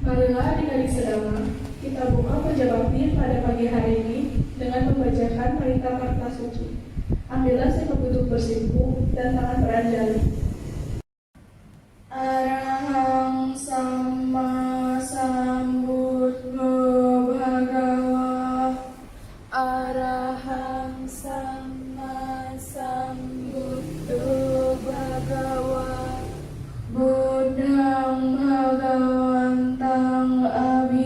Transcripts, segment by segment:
Marilah adik-adik sedama, kita buka puja bakti pada pagi hari ini dengan membacakan Parita Karta Suci. Ambillah sikap duduk bersimpu dan tangan beranjali. Arahang sama sambuddho bhagawa. Arahang sama sambuddho bhagawa. Buddhang bhagawantang abhiwademi.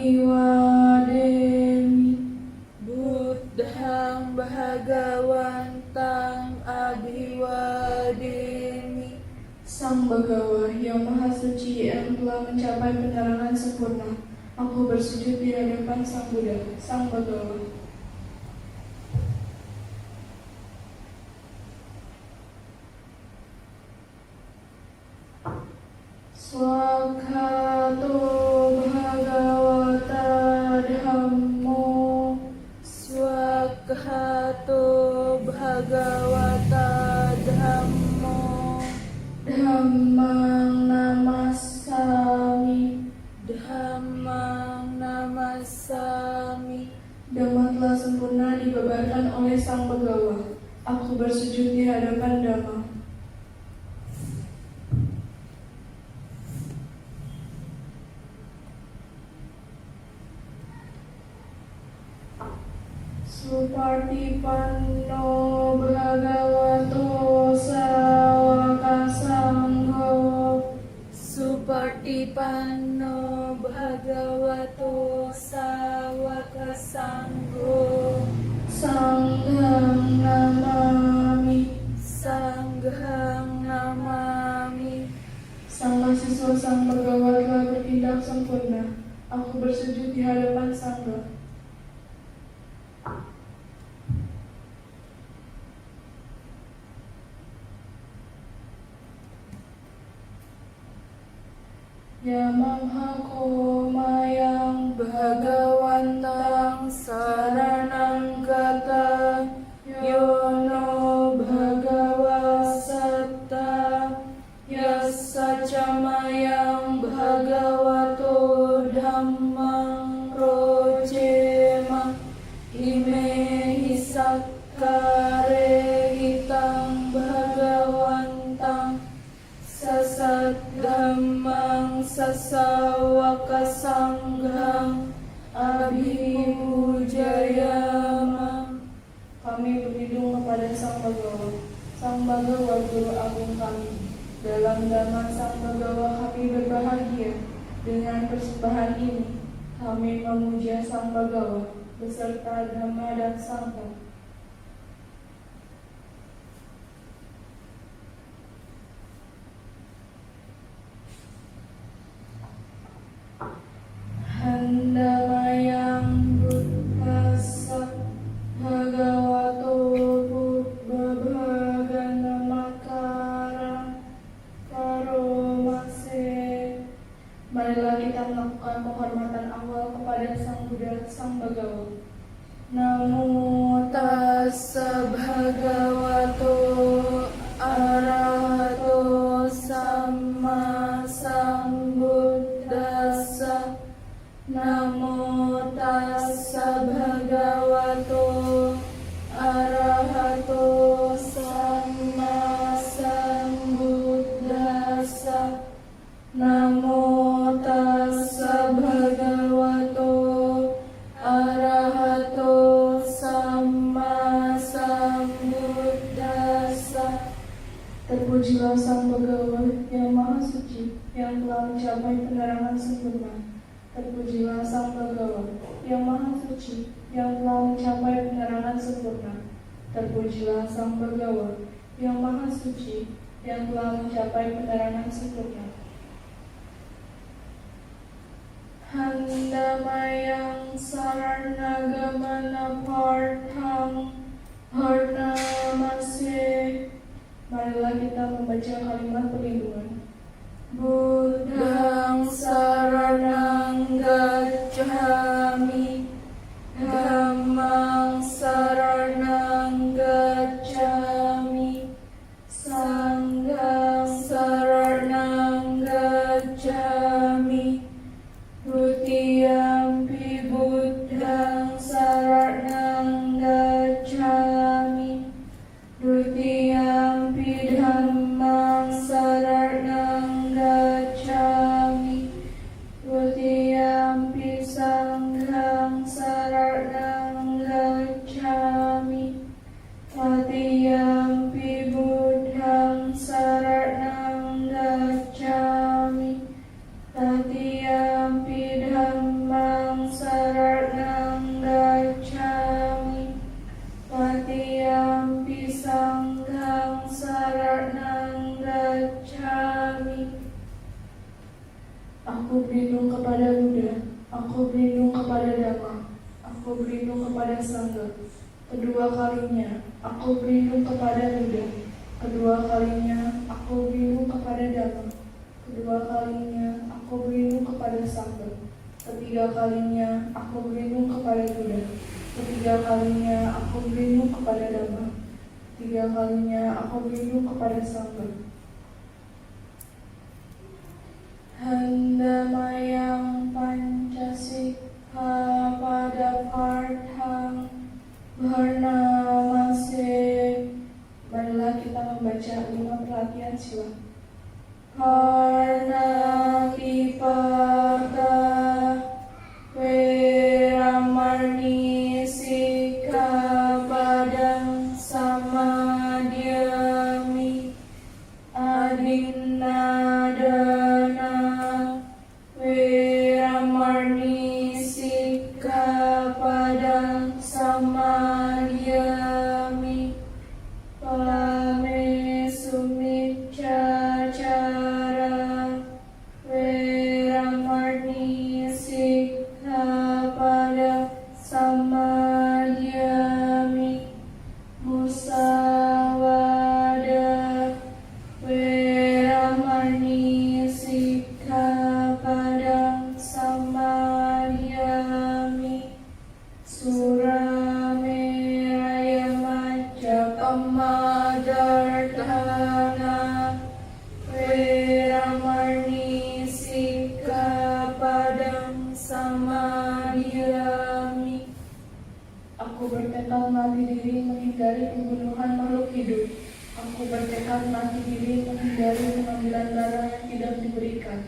Buddhang bhagawantang abhiwademi. Sang Bhagawa yang Maha Suci yang telah mencapai penerangan sempurna, aku bersujud di hadapan Sang Buddha, Sang Bhagawa. Swakhato bhagavata dhammo. Swakhato bhagavata dhammo. Dhammang namassami. Dhammang namassami. Dhamma telah sempurna dibabarkan oleh Sang Bhagawa. Aku bersujud di hadapan Dhamma. Supartipanno bhagavato sawaka sangho. Supartipanno bhagavato sawaka sangho. Sanghang namami. Sanghang namami. Sang mahasiswa Sang Bhagawa telah bertindak sempurna. Aku bersujud di hadapan Sangha. Yamamhako mayang bhagawantang saranang gata. Yono bhagawa satta. Yasacamayang bhagavato dhammang rojema. Ime hisakkare hitang bhagawantang. Sasat dhammang sasawaka sanghang abhipujayama. Kami berlindung kepada Sang Bhagawa. Sang Bhagawa Guru Agung kami. Dalam Dhamma Sang Bhagawa kami berbahagia. Dengan persembahan ini kami memuja Sang Bhagawa beserta Dhamma dan Sangha. Handamayang buddhasa bhagavato buddha makarang karomase. Marilah kita melakukan penghormatan awal kepada Sang Buddha, Sang Bhagawa. Namo tassa bhagavato arahato Terpujilah Sang Begawa yang Maha Suci, yang telah mencapai penerangan sempurna. Terpujilah Sang Begawa yang Maha Suci, yang telah mencapai penerangan sempurna. Terpujilah Sang Begawa yang Maha Suci, yang telah mencapai penerangan sempurna. Handamayang Saranagama Parthang Harnamase. Marilah kita membaca kalimat perlindungan. Buddhang saranang gacchami, Dhammang saranang gacchami, Sanghang saranang gacchami, Dutiyampi Buddhang saranang gacchami, Dutiyampi Dhammang saranang gacchami, Dutiyampi Sanghang saranang gacchami, Tatiyampi Buddhang saranang gacchami, Tatiyampi Dhammang saranang gacchami, Tatiyampi Sanghang saranang gacchami. Aku berlindung kepada Buddha, aku berlindung kepada Dhamma, aku berlindung kepada Sangha. Kedua kalinya, aku berlindung kepada Buddha. Kedua kalinya, aku berlindung kepada Dhamma. Kedua kalinya, aku berlindung kepada Sangha. Ketiga kalinya, aku berlindung kepada Buddha. Ketiga kalinya, aku berlindung kepada Dhamma. Ketiga kalinya, aku berlindung kepada Sangha. Handamayang Pancasika pada Parthang Bharnamase. Marilah kita membaca 5 perhatian sila. Parnatipata Veramani Sikapadang Samadhyami Adinadana Veramani Sikapadang Samadhyami Pame Sumicacara Veramani Sikapadang Samadhyami Musawada Veramani Sikapadang Samadhyami Surameraya Majapamadarthana Veramani Sikapadang Samadhyami. Aku bertekad mati diri menghindari pembunuhan makhluk hidup. Aku bertekad mati diri menghindari pengambilan darah yang tidak diberikan.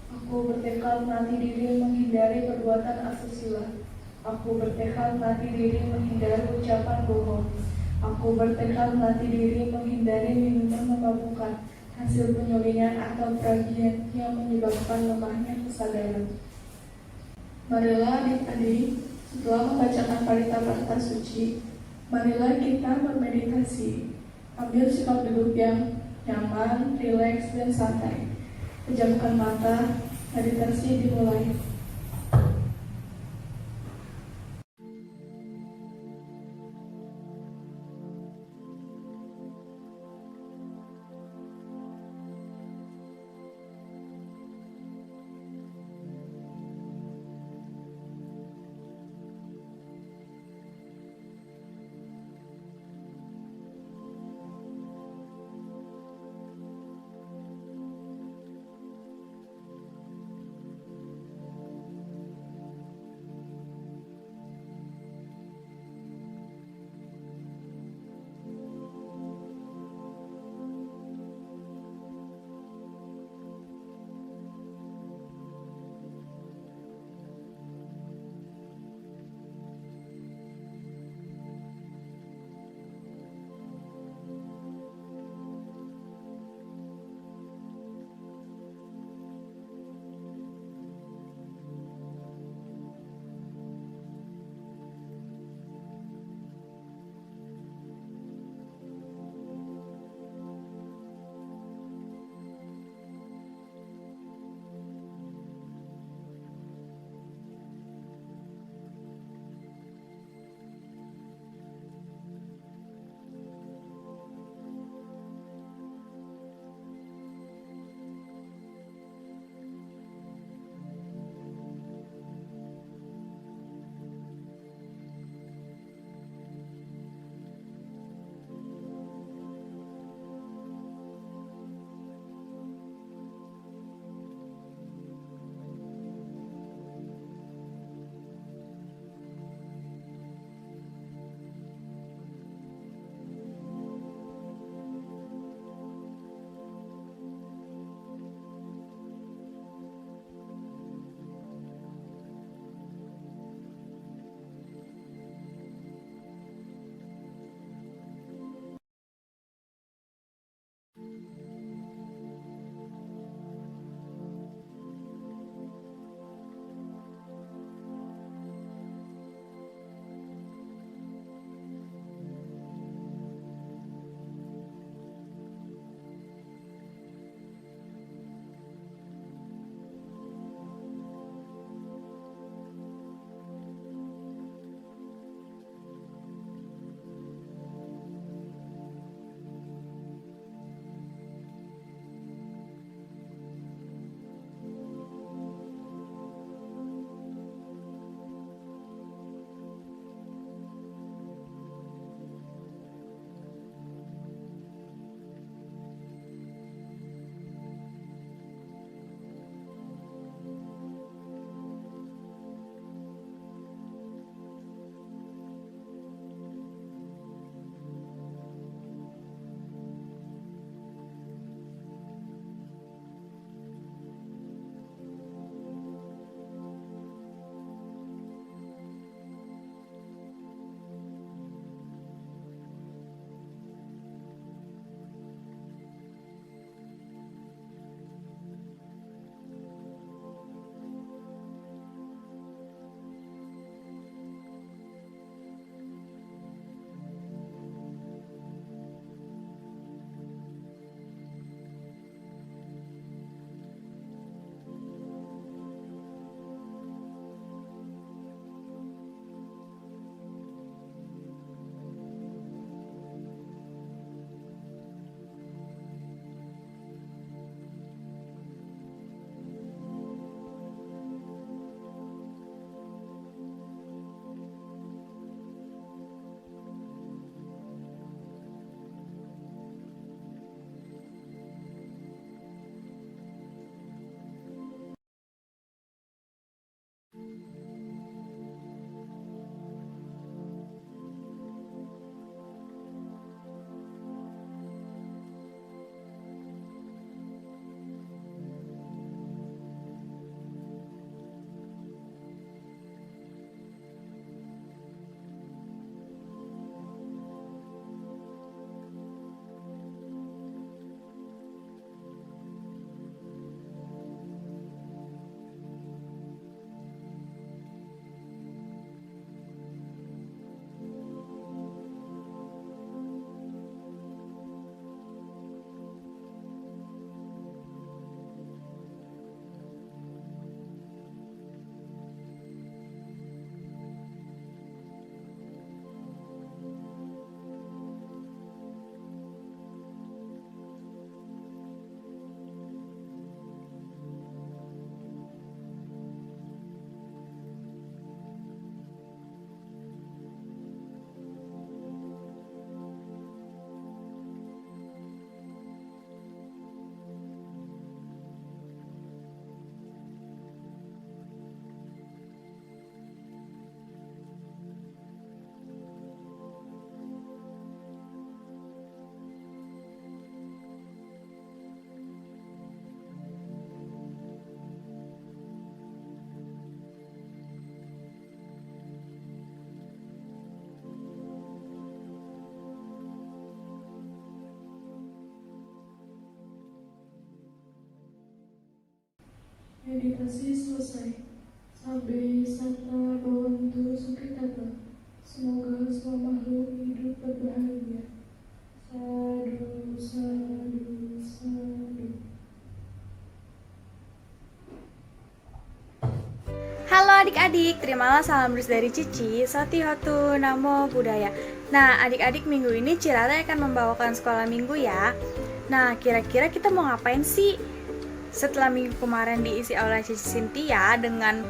Aku bertekad mati diri menghindari perbuatan asusila. Aku bertekad mati diri menghindari ucapan bohong. Aku bertekad mati diri menghindari minuman memabukkan, hasil penyulingan atau peragian yang menyebabkan lemahnya kesadaran. Marilah adik-adik, setelah membacakan parita-parita suci, marilah kita bermeditasi. Ambil sikap duduk yang nyaman, rileks, dan santai. Pejamkan mata, meditasi dimulai. Meditasi selesai. Sabe sata bhavantu sukhitata. Semoga semua makhluk hidup berbahagia. Sadu, sadu, sadu. Halo adik-adik, terimalah salam terus dari Cici, Satihotu Namo Buddhaya. Nah, adik-adik, minggu ini Cirata akan membawakan sekolah minggu ya. Nah, kira-kira kita mau ngapain sih? Setelah minggu kemarin diisi oleh Cici Cynthia dengan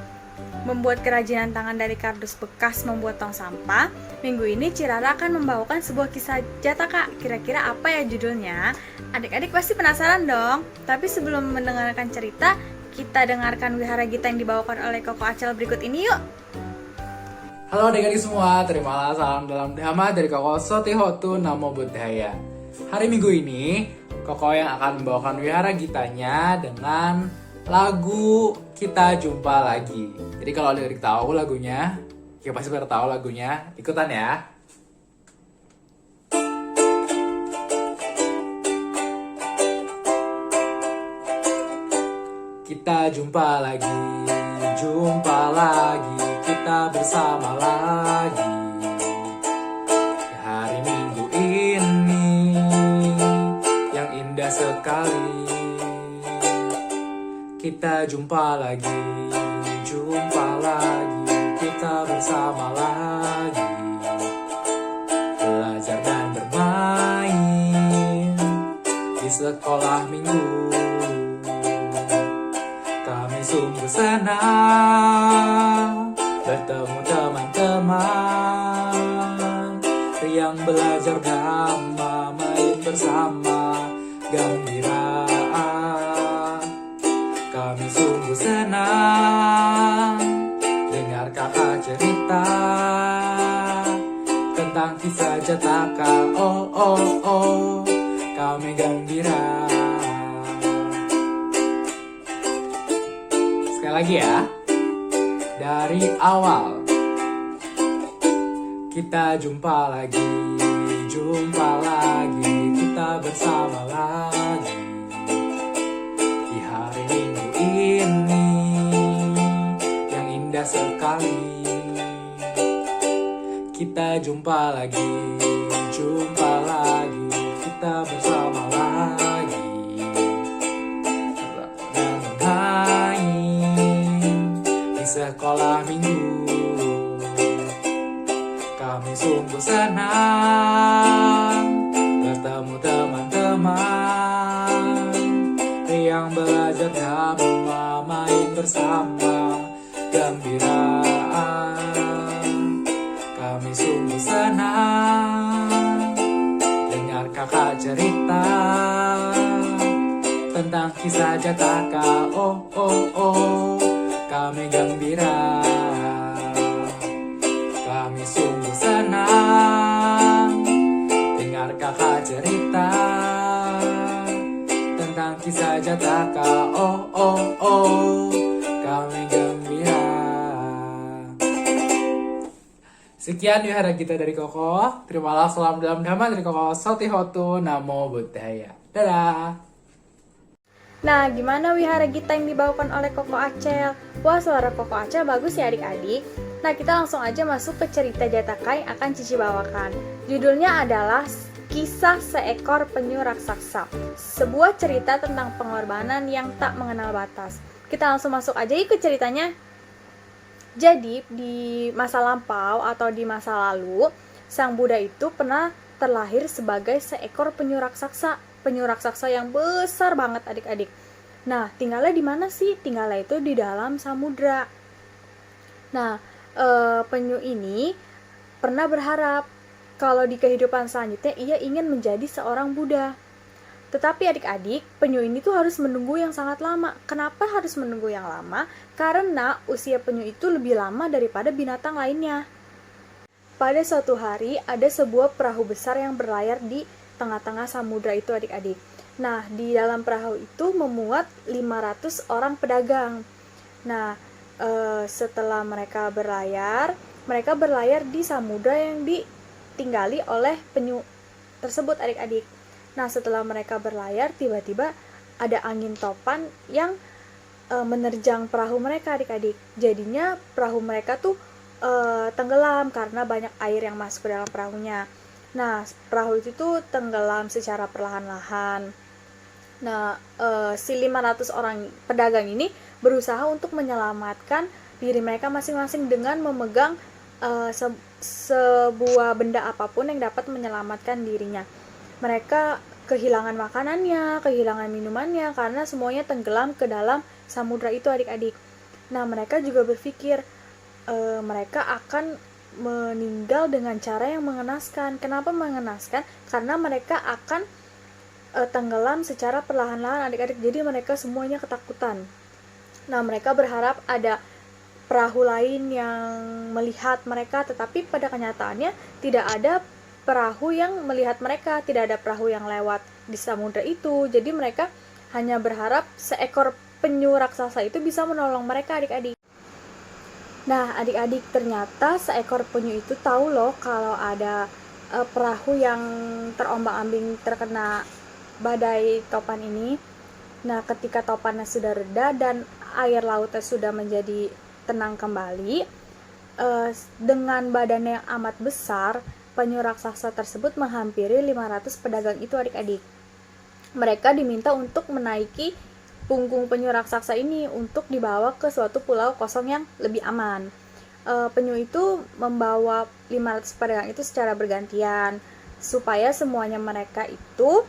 membuat kerajinan tangan dari kardus bekas membuat tong sampah, minggu ini Cirata akan membawakan sebuah kisah Jataka. Kira-kira apa ya judulnya? Adik-adik pasti penasaran dong. Tapi sebelum mendengarkan cerita, kita dengarkan Wihara Gita yang dibawakan oleh Koko Acel berikut ini yuk. Halo adik-adik semua, terimalah salam dalam dhamma dari Koko Satihotu Namo Buddhaya. Hari Minggu ini, Koko yang akan membawakan Wihara Gitanya dengan lagu Kita Jumpa Lagi. Jadi kalau adik-adik tahu lagunya, ya pasti pada tahu lagunya, ikutan ya. Kita jumpa lagi, kita bersama lagi. Di hari Minggu ini yang indah sekali. Kita jumpa lagi, kita bersama lagi. Belajar dan bermain di sekolah minggu. Kami sungguh senang bertemu teman-teman yang belajar dhamma, main bersama gembira. Kami sungguh senang dengar kakak cerita tentang kisah Jataka. Oh, oh, oh, kami gembira. Sekali lagi ya. Dari awal. Kita jumpa lagi, kita bersama lagi. Di hari Minggu ini yang indah sekali. Kita jumpa lagi, kita bersama lagi. Dan main di sekolah minggu. Kami sungguh senang bertemu teman-teman yang belajar dhamma, main bersama gembira. Kami sungguh senang dengar kakak cerita tentang kisah Jataka. Oh, oh, oh, kami gembira. Kami sungguh senang dengar kakak cerita tentang kisah Jataka. Oh, oh, oh, kami gembira. Sekian Wihara Gita dari Koko. Terimalah salam dalam dhamma dari Koko Satihotu Namo Buddhaya. Dadah. Nah, gimana Wihara Gita yang dibawakan oleh Koko Acel? Wah, suara Koko Acel bagus ya adik-adik. Nah, kita langsung aja masuk ke cerita Jataka yang akan Cici bawakan. Judulnya adalah Kisah Seekor Penyu Raksasa. Sebuah cerita tentang pengorbanan yang tak mengenal batas. Kita langsung masuk aja yuk ke ceritanya. Jadi, di masa lampau atau di masa lalu, Sang Buddha itu pernah terlahir sebagai seekor penyu raksasa. Penyu raksasa yang besar banget adik-adik. Nah, tinggalnya di mana sih? Tinggalnya itu di dalam samudra. Nah, penyu ini pernah berharap kalau di kehidupan selanjutnya ia ingin menjadi seorang Buddha. Tetapi adik-adik, penyu ini tuh harus menunggu yang sangat lama. Kenapa harus menunggu yang lama? Karena usia penyu itu lebih lama daripada binatang lainnya. Pada suatu hari, ada sebuah perahu besar yang berlayar di tengah-tengah samudra itu adik-adik. Nah, di dalam perahu itu memuat 500 orang pedagang. Nah, setelah mereka berlayar di samudra yang ditinggali oleh penyu tersebut adik-adik. Nah, setelah mereka berlayar, tiba-tiba ada angin topan yang menerjang perahu mereka adik-adik. Jadinya perahu mereka tuh tenggelam karena banyak air yang masuk ke dalam perahunya. Nah, perahu itu tuh tenggelam secara perlahan-lahan. Nah, si 500 orang pedagang ini berusaha untuk menyelamatkan diri mereka masing-masing dengan memegang sebuah benda apapun yang dapat menyelamatkan dirinya. Mereka kehilangan makanannya, kehilangan minumannya, karena semuanya tenggelam ke dalam samudra itu adik-adik. Nah, mereka juga berpikir mereka akan meninggal dengan cara yang mengenaskan. Kenapa mengenaskan? Karena mereka akan tenggelam secara perlahan-lahan adik-adik. Jadi mereka semuanya ketakutan. Nah, mereka berharap ada perahu lain yang melihat mereka, tetapi pada kenyataannya tidak ada perahu yang melihat mereka, tidak ada perahu yang lewat di samudra itu. Jadi mereka hanya berharap seekor penyu raksasa itu bisa menolong mereka adik-adik. Nah, adik-adik, ternyata seekor penyu itu tahu loh kalau ada perahu yang terombang-ambing terkena badai topan ini. Nah, ketika topannya sudah reda dan air lautnya sudah menjadi tenang kembali, dengan badannya yang amat besar, penyu raksasa tersebut menghampiri 500 pedagang itu adik-adik. Mereka diminta untuk menaiki punggung penyu raksasa ini untuk dibawa ke suatu pulau kosong yang lebih aman. Penyu itu membawa 500 pedagang itu secara bergantian supaya semuanya mereka itu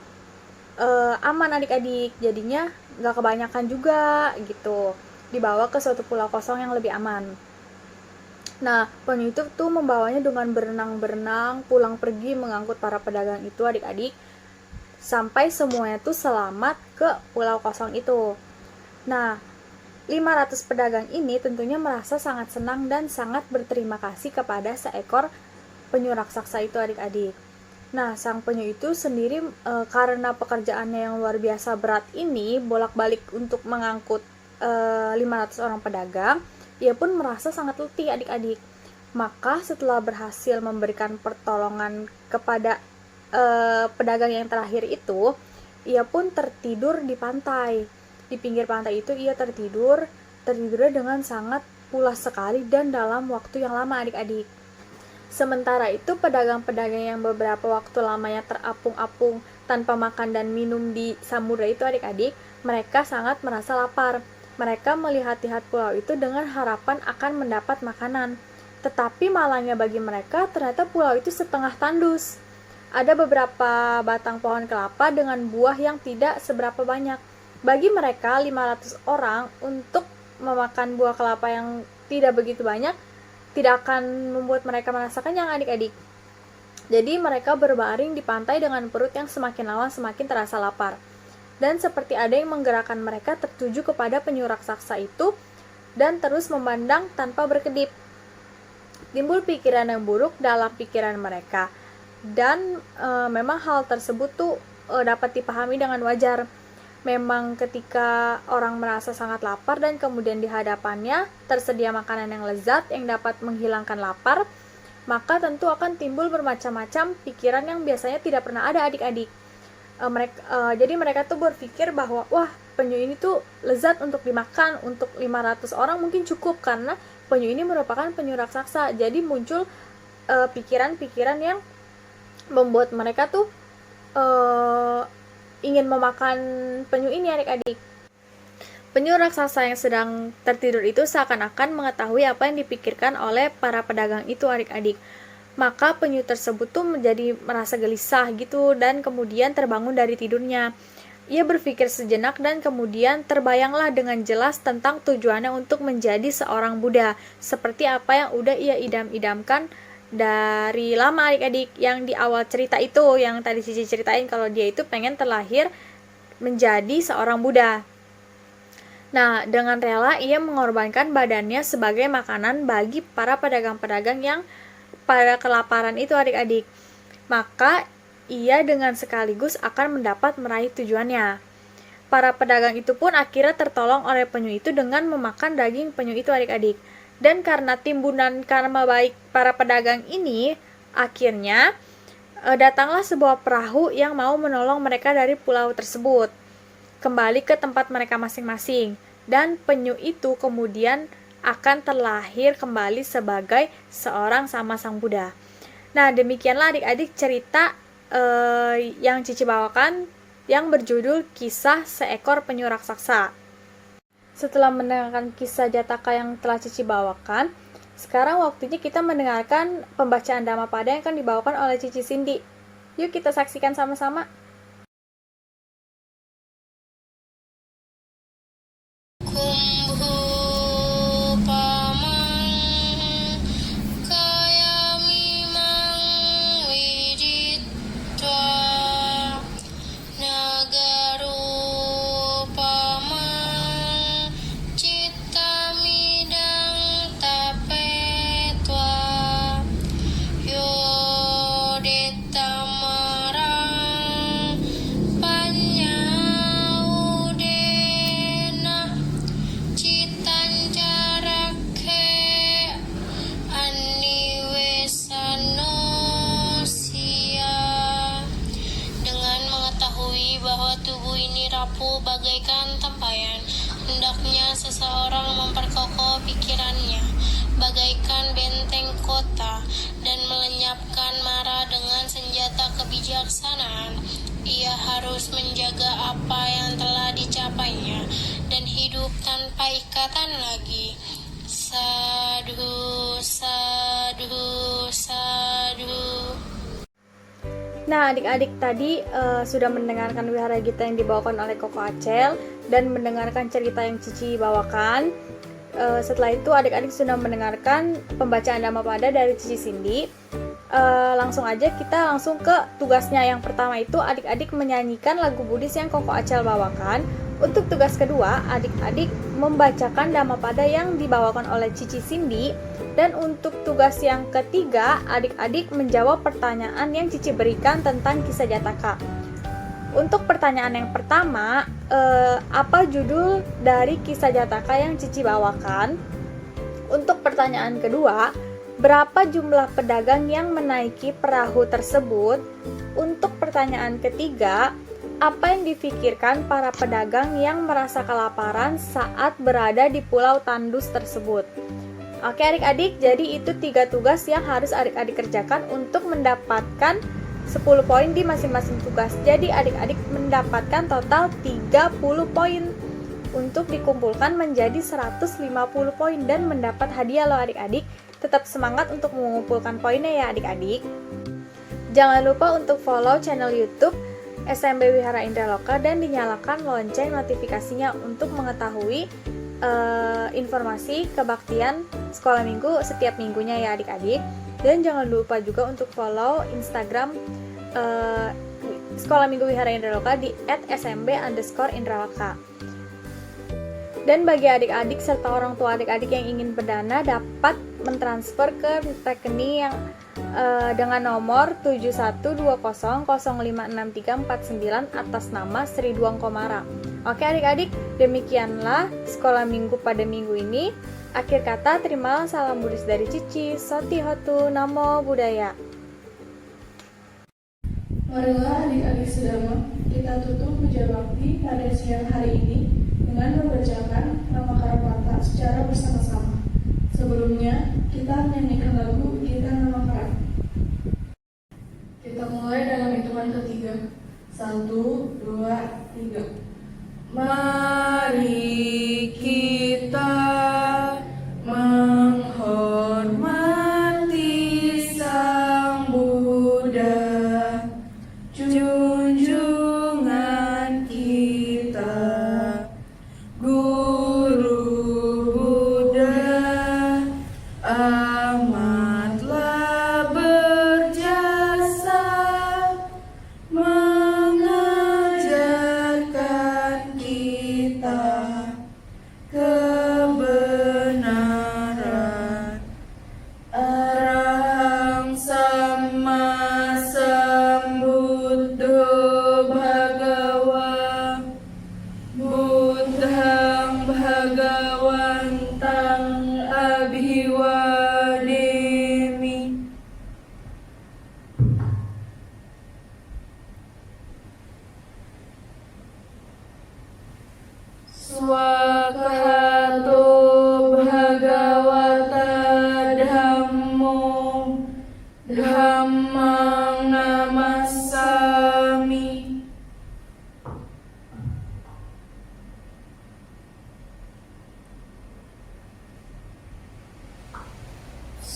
aman adik-adik. Jadinya nggak kebanyakan juga gitu, dibawa ke suatu pulau kosong yang lebih aman. Nah, penyu itu tuh membawanya dengan berenang-berenang pulang pergi mengangkut para pedagang itu adik-adik sampai semuanya tuh selamat ke pulau kosong itu. Nah, 500 pedagang ini tentunya merasa sangat senang dan sangat berterima kasih kepada seekor penyu raksasa itu adik-adik. Nah, sang penyu itu sendiri karena pekerjaannya yang luar biasa berat ini, bolak-balik untuk mengangkut 500 orang pedagang, ia pun merasa sangat letih adik-adik. Maka setelah berhasil memberikan pertolongan kepada pedagang yang terakhir itu, ia pun tertidur di pantai. Di pinggir pantai itu ia tertidurnya dengan sangat pulas sekali dan dalam waktu yang lama adik-adik. Sementara itu pedagang-pedagang yang beberapa waktu lamanya terapung-apung tanpa makan dan minum di samudra itu adik-adik, mereka sangat merasa lapar. Mereka melihat-lihat pulau itu dengan harapan akan mendapat makanan. Tetapi malangnya bagi mereka, ternyata pulau itu setengah tandus. Ada beberapa batang pohon kelapa dengan buah yang tidak seberapa banyak. Bagi mereka 500 orang untuk memakan buah kelapa yang tidak begitu banyak tidak akan membuat mereka merasa kenyang adik-adik. Jadi mereka berbaring di pantai dengan perut yang semakin lama semakin terasa lapar. Dan seperti ada yang menggerakkan mereka tertuju kepada penyu raksasa itu dan terus memandang tanpa berkedip. Timbul pikiran yang buruk dalam pikiran mereka. Dan memang hal tersebut tuh dapat dipahami dengan wajar. Memang ketika orang merasa sangat lapar dan kemudian di hadapannya tersedia makanan yang lezat yang dapat menghilangkan lapar, maka tentu akan timbul bermacam-macam pikiran yang biasanya tidak pernah ada adik-adik. Jadi mereka tuh berpikir bahwa wah, penyu ini tuh lezat untuk dimakan, untuk 500 orang mungkin cukup karena penyu ini merupakan penyu raksasa. Jadi muncul pikiran-pikiran yang membuat mereka tuh ingin memakan penyu ini adik-adik. Penyu raksasa yang sedang tertidur itu seakan-akan mengetahui apa yang dipikirkan oleh para pedagang itu adik-adik. Maka penyu tersebut tuh menjadi merasa gelisah gitu dan kemudian terbangun dari tidurnya. Ia berpikir sejenak dan kemudian terbayanglah dengan jelas tentang tujuannya untuk menjadi seorang Buddha, seperti apa yang udah ia idam-idamkan dari lama adik-adik yang di awal cerita itu, yang tadi Cici ceritain kalau dia itu pengen terlahir menjadi seorang Buddha. Nah, dengan rela ia mengorbankan badannya sebagai makanan bagi para pedagang-pedagang yang pada kelaparan itu adik-adik. Maka ia dengan sekaligus akan mendapat meraih tujuannya. Para pedagang itu pun akhirnya tertolong oleh penyu itu dengan memakan daging penyu itu adik-adik. Dan karena timbunan karma baik para pedagang ini, akhirnya datanglah sebuah perahu yang mau menolong mereka dari pulau tersebut kembali ke tempat mereka masing-masing. dan penyu itu kemudian akan terlahir kembali sebagai seorang sama Sang Buddha. Nah, demikianlah adik-adik cerita yang Cici bawakan yang berjudul Kisah Seekor Penyu Raksasa. Setelah mendengarkan kisah Jataka yang telah Cici bawakan, sekarang waktunya kita mendengarkan pembacaan Dhammapada yang akan dibawakan oleh Cici Cindy. Yuk kita saksikan sama-sama. Bagaikan tempayan, hendaknya seseorang memperkokoh pikirannya bagaikan benteng kota dan melenyapkan mara dengan senjata kebijaksanaan. Ia harus menjaga apa yang telah dicapainya dan hidup tanpa ikatan lagi. Sadhu, sadhu, sadhu. Nah, adik-adik tadi sudah mendengarkan Wihara Gita yang dibawakan oleh Koko Acel dan mendengarkan cerita yang Cici bawakan. Setelah itu adik-adik sudah mendengarkan pembacaan Dhammapada dari Cici Cindy. Langsung aja kita langsung ke tugasnya. Yang pertama itu adik-adik menyanyikan lagu Buddhis yang Koko Acel bawakan. Untuk tugas kedua, adik-adik membacakan Dhammapada yang dibawakan oleh Cici Cindy. Dan untuk tugas yang ketiga, adik-adik menjawab pertanyaan yang Cici berikan tentang kisah Jataka. Untuk pertanyaan yang pertama, apa judul dari kisah Jataka yang Cici bawakan? Untuk pertanyaan kedua, berapa jumlah pedagang yang menaiki perahu tersebut? Untuk pertanyaan ketiga, apa yang difikirkan para pedagang yang merasa kelaparan saat berada di Pulau Tandus tersebut? Oke adik-adik, jadi itu 3 tugas yang harus adik-adik kerjakan untuk mendapatkan 10 poin di masing-masing tugas. Jadi adik-adik mendapatkan total 30 poin untuk dikumpulkan menjadi 150 poin dan mendapat hadiah loh adik-adik. Tetap semangat untuk mengumpulkan poinnya ya adik-adik. Jangan lupa untuk follow channel YouTube SMB Wihara Indraloka dan dinyalakan lonceng notifikasinya untuk mengetahui informasi kebaktian sekolah minggu setiap minggunya ya adik-adik. Dan jangan lupa juga untuk follow Instagram Sekolah Minggu Wihara Indraloka di @smb_indraloka. Dan bagi adik-adik serta orang tua adik-adik yang ingin berdana dapat mentransfer ke rekening yang dengan nomor 7120056349 atas nama Sri Duang Komara. Oke adik-adik, demikianlah sekolah minggu pada minggu ini. Akhir kata, terimalah salam Buddhis dari Cici. Soti Hotu Namo Buddhaya. Marilah adik-adik sedama, kita tutup puja bakti pada siang hari ini dengan membacakan nama Karapata secara bersama-sama. Sebelumnya, kita menyanyikan lagu Kita Nama Karat. Kita mulai dalam hitungan ketiga. 1, 2, 3. Mari kita menghormati Sang Buddha, junjungan kita, Guru Buddha, amatlah berjasa mengajarkan kita kebenaran. Arahang Samma Sambuddho Bhagawa, Buddhang Bhagawantang Abhiwademi. Swaka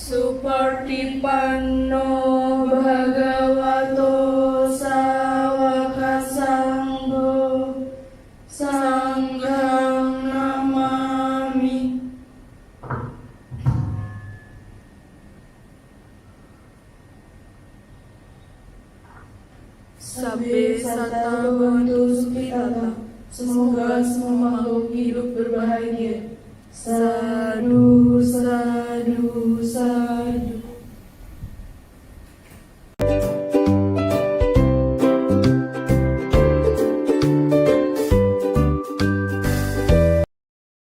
Supartipanno bhagavato sawaka sangho sanghang namami. Sabbe sata bantu sukitata. Semoga semua makhluk hidup berbahagia. Sadu, sadu, sadu.